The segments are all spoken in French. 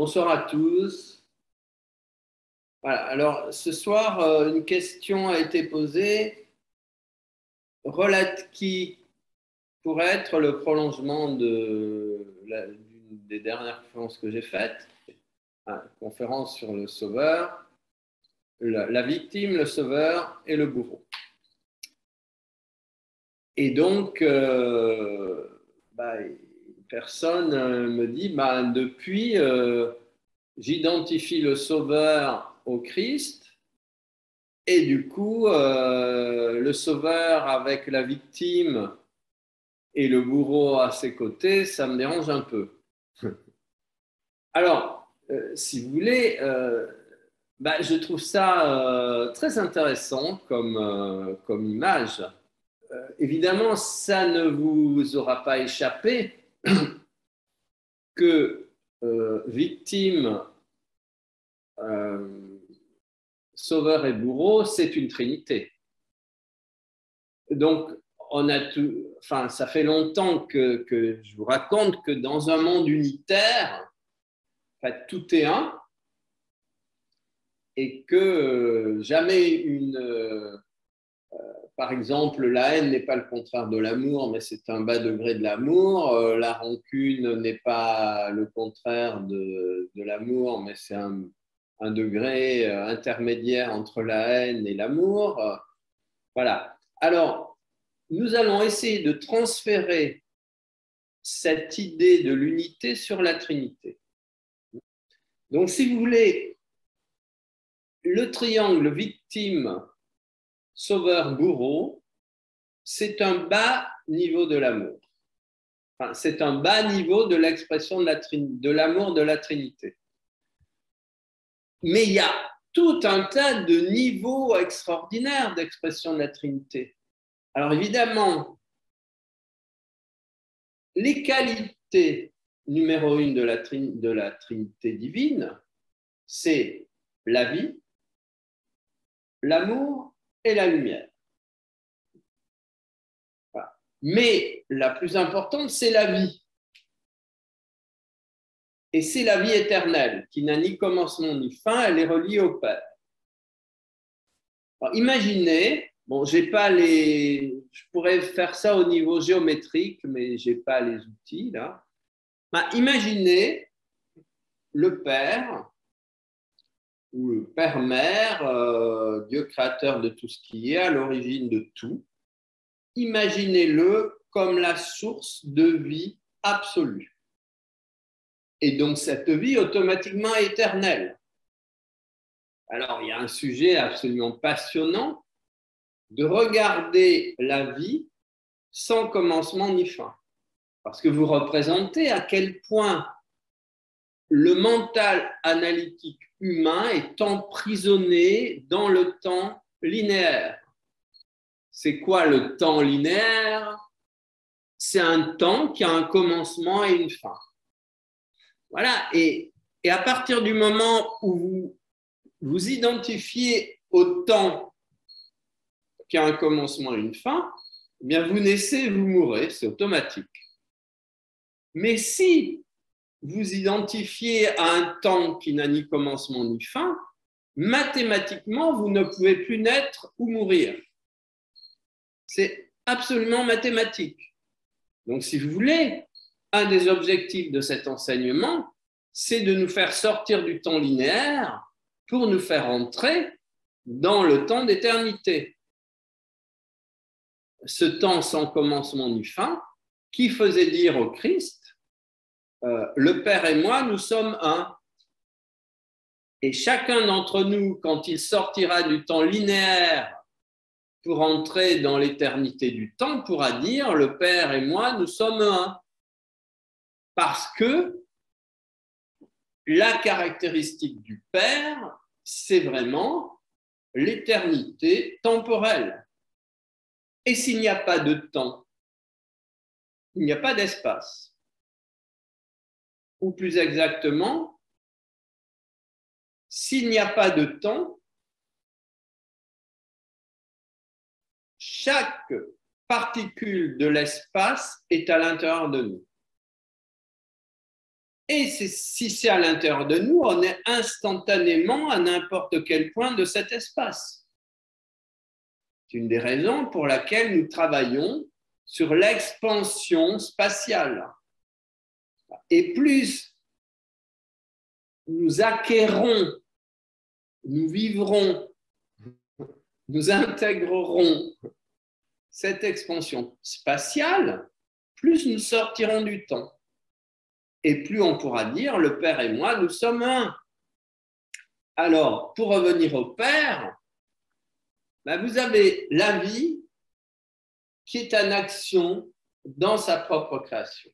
Bonsoir à tous. Voilà. Alors, ce soir, une question a été posée qui pourrait être le prolongement d'une des dernières conférences que j'ai faites, une conférence sur le sauveur, la victime, le sauveur et le bourreau. Et donc, une personne me dit, depuis, j'identifie le sauveur au Christ, et du coup, le sauveur avec la victime et le bourreau à ses côtés, ça me dérange un peu. Alors, si vous voulez, je trouve ça très intéressant comme image. Évidemment, ça ne vous aura pas échappé que victime, sauveur et bourreau, c'est une trinité. Donc, ça fait longtemps que je vous raconte que dans un monde unitaire, en fait, tout est un, et que jamais par exemple, la haine n'est pas le contraire de l'amour, mais c'est un bas degré de l'amour. La rancune n'est pas le contraire de l'amour, mais c'est un degré intermédiaire entre la haine et l'amour. Voilà. Alors, nous allons essayer de transférer cette idée de l'unité sur la Trinité. Donc, si vous voulez, le triangle victime, sauveur, bourreau, c'est un bas niveau de l'amour. Enfin, c'est un bas niveau de l'expression de l'amour de la Trinité. Mais il y a tout un tas de niveaux extraordinaires d'expression de la Trinité. Alors évidemment, les qualités numéro 1 de la Trinité divine, c'est la vie, l'amour et la lumière. Voilà. Mais la plus importante, c'est la vie. Et c'est la vie éternelle, qui n'a ni commencement ni fin, elle est reliée au Père. Alors, imaginez, je pourrais faire ça au niveau géométrique, mais je n'ai pas les outils là. Imaginez le Père, ou le Père-Mère, Dieu créateur de tout ce qui est, à l'origine de tout. Imaginez-le comme la source de vie absolue. Et donc cette vie automatiquement éternelle. Alors il y a un sujet absolument passionnant de regarder la vie sans commencement ni fin. Parce que vous représentez à quel point le mental analytique humain est emprisonné dans le temps linéaire. C'est quoi le temps linéaire? C'est un temps qui a un commencement et une fin. Voilà, et à partir du moment où vous identifiez au temps qui a un commencement et une fin, eh bien vous naissez, vous mourrez, c'est automatique. Mais si vous identifiez à un temps qui n'a ni commencement ni fin, mathématiquement, vous ne pouvez plus naître ou mourir. C'est absolument mathématique. Donc, si vous voulez, un des objectifs de cet enseignement, c'est de nous faire sortir du temps linéaire pour nous faire entrer dans le temps d'éternité. Ce temps sans commencement ni fin, qui faisait dire au Christ, le Père et moi, nous sommes un. Et chacun d'entre nous, quand il sortira du temps linéaire pour entrer dans l'éternité du temps, pourra dire, le Père et moi, nous sommes un. Parce que la caractéristique du Père, c'est vraiment l'éternité temporelle. Et s'il n'y a pas de temps, il n'y a pas d'espace. Ou plus exactement, s'il n'y a pas de temps, chaque particule de l'espace est à l'intérieur de nous. Et si c'est à l'intérieur de nous, on est instantanément à n'importe quel point de cet espace. C'est une des raisons pour laquelle nous travaillons sur l'expansion spatiale. Et plus nous acquérons, nous vivrons, nous intégrerons cette expansion spatiale, plus nous sortirons du temps. Et plus on pourra dire, le Père et moi, nous sommes un. Alors, pour revenir au Père, vous avez la vie qui est en action dans sa propre création.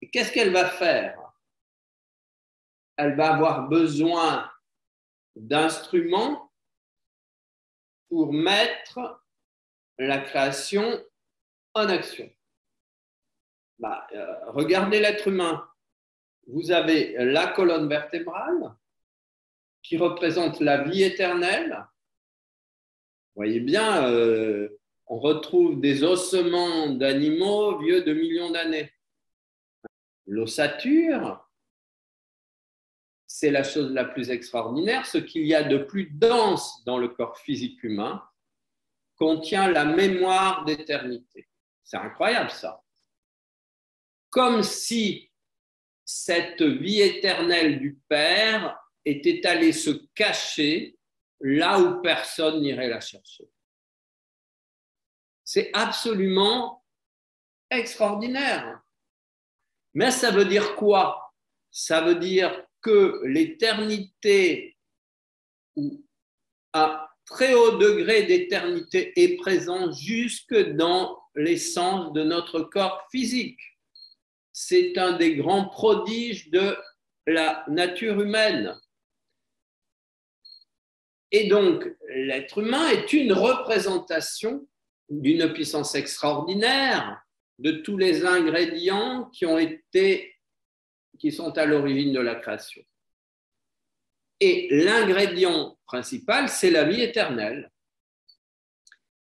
Et qu'est-ce qu'elle va faire? Elle va avoir besoin d'instruments pour mettre la création en action. Regardez l'être humain. Vous avez la colonne vertébrale qui représente la vie éternelle. Vous voyez bien, on retrouve des ossements d'animaux vieux de millions d'années. L'ossature, c'est la chose la plus extraordinaire. Ce qu'il y a de plus dense dans le corps physique humain contient la mémoire d'éternité. C'est incroyable ça. Comme si cette vie éternelle du Père était allée se cacher là où personne n'irait la chercher. C'est absolument extraordinaire. Mais ça veut dire quoi? Ça veut dire que l'éternité, ou un très haut degré d'éternité, est présent jusque dans l'essence de notre corps physique. C'est un des grands prodiges de la nature humaine. Et donc, l'être humain est une représentation d'une puissance extraordinaire de tous les ingrédients qui sont à l'origine de la création. Et l'ingrédient principal, c'est la vie éternelle.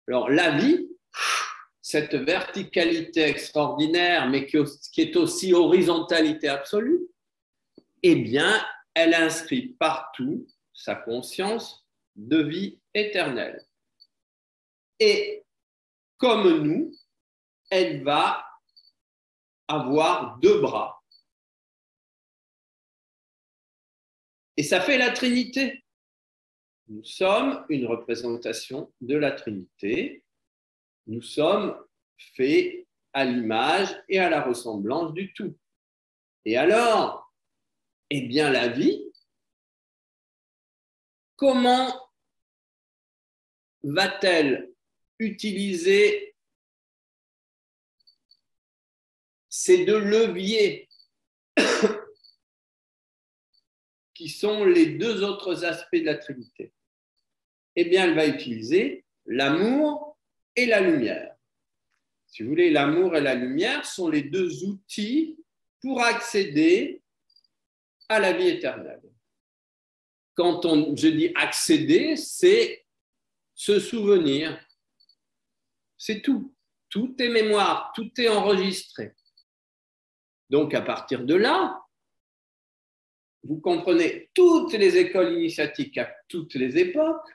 Alors, la vie, cette verticalité extraordinaire, mais qui est aussi horizontalité absolue, eh bien, elle inscrit partout sa conscience de vie éternelle. Et comme nous, elle va avoir 2 bras. Et ça fait la Trinité. Nous sommes une représentation de la Trinité. Nous sommes faits à l'image et à la ressemblance du tout. Et alors, eh bien, la vie, comment va-t-elle utiliser ces 2 leviers qui sont les 2 autres aspects de la Trinité? Eh bien, elle va utiliser l'amour et la lumière. Si vous voulez, l'amour et la lumière sont les 2 outils pour accéder à la vie éternelle. Quand je dis accéder, c'est se souvenir. C'est tout. Tout est mémoire, tout est enregistré. Donc, à partir de là, vous comprenez, toutes les écoles initiatiques à toutes les époques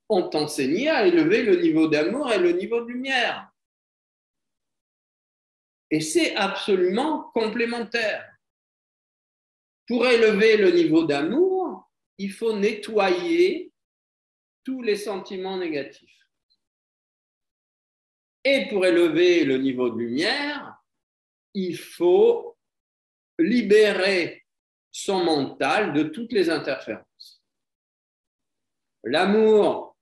ont enseigné à élever le niveau d'amour et le niveau de lumière. Et c'est absolument complémentaire. Pour élever le niveau d'amour, il faut nettoyer tous les sentiments négatifs. Et pour élever le niveau de lumière, il faut libérer son mental de toutes les interférences. L'amour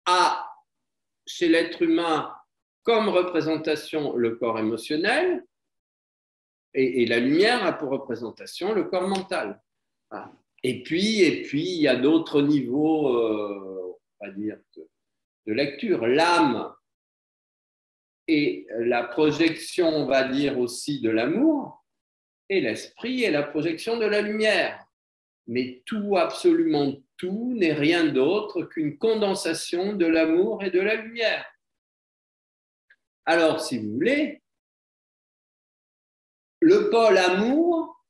a, chez l'être humain, comme représentation le corps émotionnel, et la lumière a pour représentation le corps mental. Et puis il y a d'autres niveaux, on va dire, de lecture. L'âme est la projection, on va dire, aussi de l'amour, et l'esprit est la projection de la lumière. Mais tout, absolument tout, n'est rien d'autre qu'une condensation de l'amour et de la lumière. Alors, si vous voulez, le pôle amour,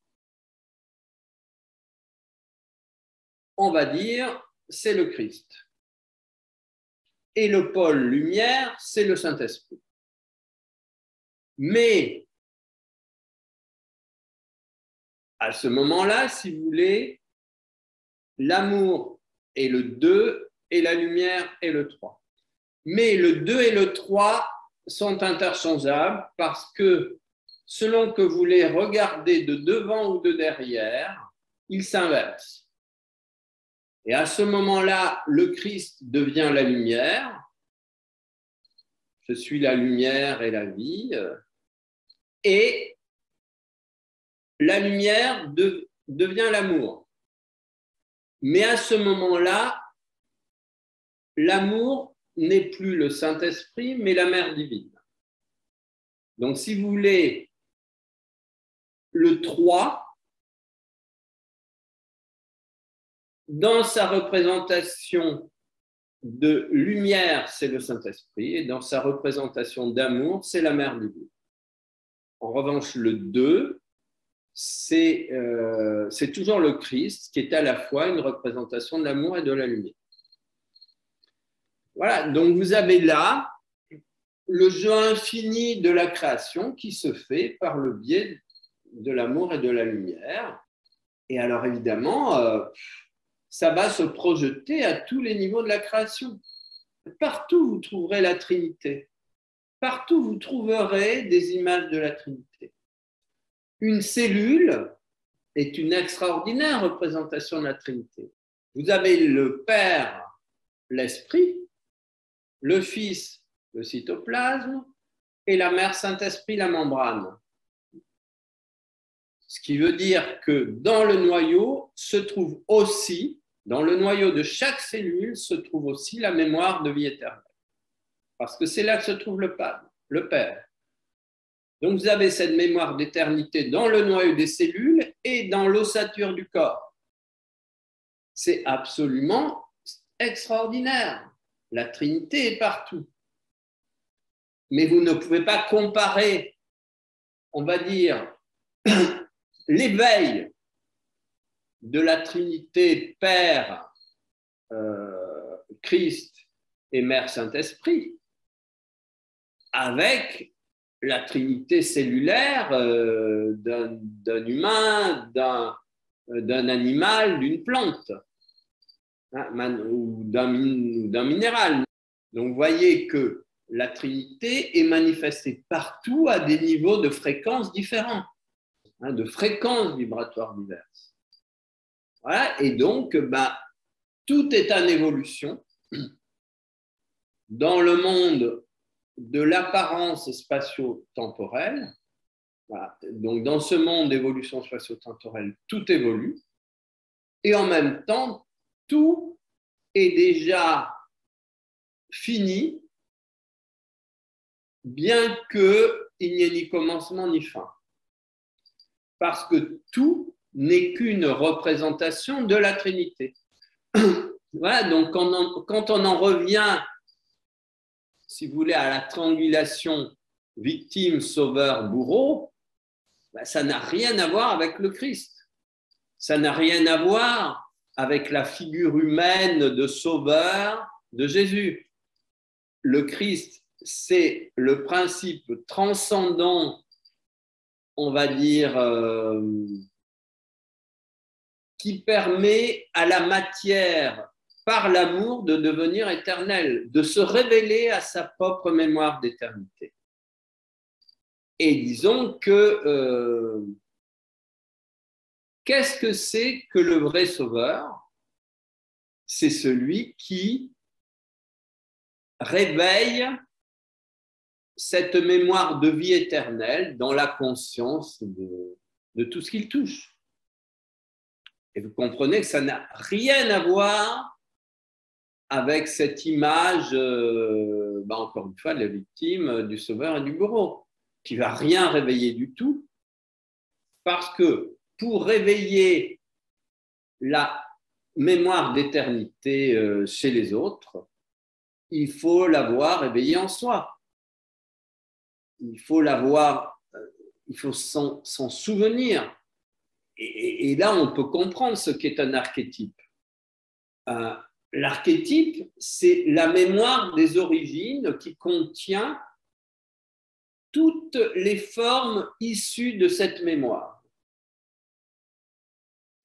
on va dire, c'est le Christ. Et le pôle lumière, c'est le Saint-Esprit. Mais à ce moment-là, si vous voulez, l'amour est le 2 et la lumière est le 3. Mais le 2 et le 3 sont interchangeables parce que selon que vous les regardez de devant ou de derrière, ils s'inversent. Et à ce moment-là, le Christ devient la lumière. Je suis la lumière et la vie. Et la lumière devient l'amour. Mais à ce moment-là, l'amour n'est plus le Saint-Esprit, mais la mère divine. Donc, si vous voulez, le 3, dans sa représentation de lumière, c'est le Saint-Esprit, et dans sa représentation d'amour, c'est la mère divine. En revanche, le 2, c'est toujours le Christ qui est à la fois une représentation de l'amour et de la lumière. Voilà, donc vous avez là le jeu infini de la création qui se fait par le biais de l'amour et de la lumière. Et alors évidemment, ça va se projeter à tous les niveaux de la création. Partout, vous trouverez la Trinité. Partout, vous trouverez des images de la Trinité. Une cellule est une extraordinaire représentation de la Trinité. Vous avez le Père, l'Esprit, le Fils, le cytoplasme, et la Mère Saint-Esprit, la membrane. Ce qui veut dire que dans le noyau se trouve aussi, dans le noyau de chaque cellule, se trouve aussi la mémoire de vie éternelle. Parce que c'est là que se trouve le Père. Donc vous avez cette mémoire d'éternité dans le noyau des cellules et dans l'ossature du corps. C'est absolument extraordinaire. La Trinité est partout. Mais vous ne pouvez pas comparer, on va dire, l'éveil de la Trinité Père, Christ et Mère Saint-Esprit avec la Trinité cellulaire d'un humain, d'un animal, d'une plante, ou d'un minéral. Donc vous voyez que la Trinité est manifestée partout à des niveaux de fréquences différents, de fréquences vibratoires diverses. Voilà, et donc tout est en évolution dans le monde de l'apparence spatio-temporelle. Voilà. Donc dans ce monde d'évolution spatio-temporelle, tout évolue et en même temps, tout est déjà fini, bien qu'il n'y ait ni commencement ni fin. Parce que tout n'est qu'une représentation de la Trinité. Voilà, donc quand on en revient, si vous voulez, à la triangulation victime, sauveur, bourreau, ça n'a rien à voir avec le Christ. Ça n'a rien à voir avec la figure humaine de sauveur de Jésus. Le Christ, c'est le principe transcendant, on va dire, qui permet à la matière, par l'amour, de devenir éternelle, de se révéler à sa propre mémoire d'éternité. Et disons que qu'est-ce que c'est que le vrai sauveur? C'est celui qui réveille cette mémoire de vie éternelle dans la conscience de tout ce qu'il touche. Et vous comprenez que ça n'a rien à voir avec cette image, encore une fois, de la victime, du sauveur et du bourreau, qui ne va rien réveiller du tout, parce que pour réveiller la mémoire d'éternité chez les autres, il faut l'avoir réveillée en soi. Il il faut s'en souvenir. Et là, on peut comprendre ce qu'est un archétype. L'archétype, c'est la mémoire des origines qui contient toutes les formes issues de cette mémoire.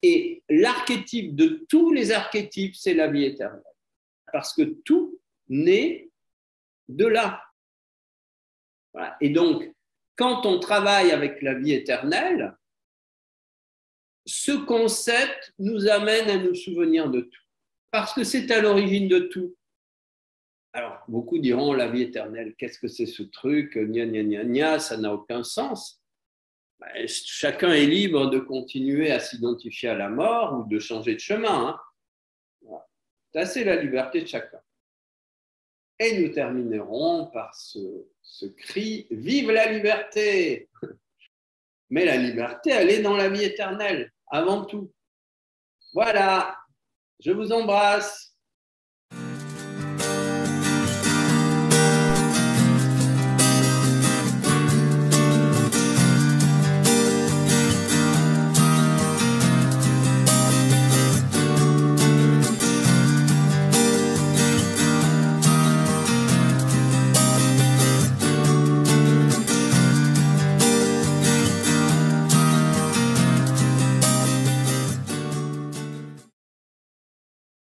Et l'archétype de tous les archétypes, c'est la vie éternelle. Parce que tout naît de là. Voilà. Et donc, quand on travaille avec la vie éternelle, ce concept nous amène à nous souvenir de tout. Parce que c'est à l'origine de tout. Alors, beaucoup diront la vie éternelle, qu'est-ce que c'est ce truc? Gna, gna, gna, gna, ça n'a aucun sens. Chacun est libre de continuer à s'identifier à la mort ou de changer de chemin. Hein. Voilà. C'est la liberté de chacun. Et nous terminerons par ce cri « Vive la liberté !» Mais la liberté, elle est dans la vie éternelle, avant tout. Voilà, je vous embrasse.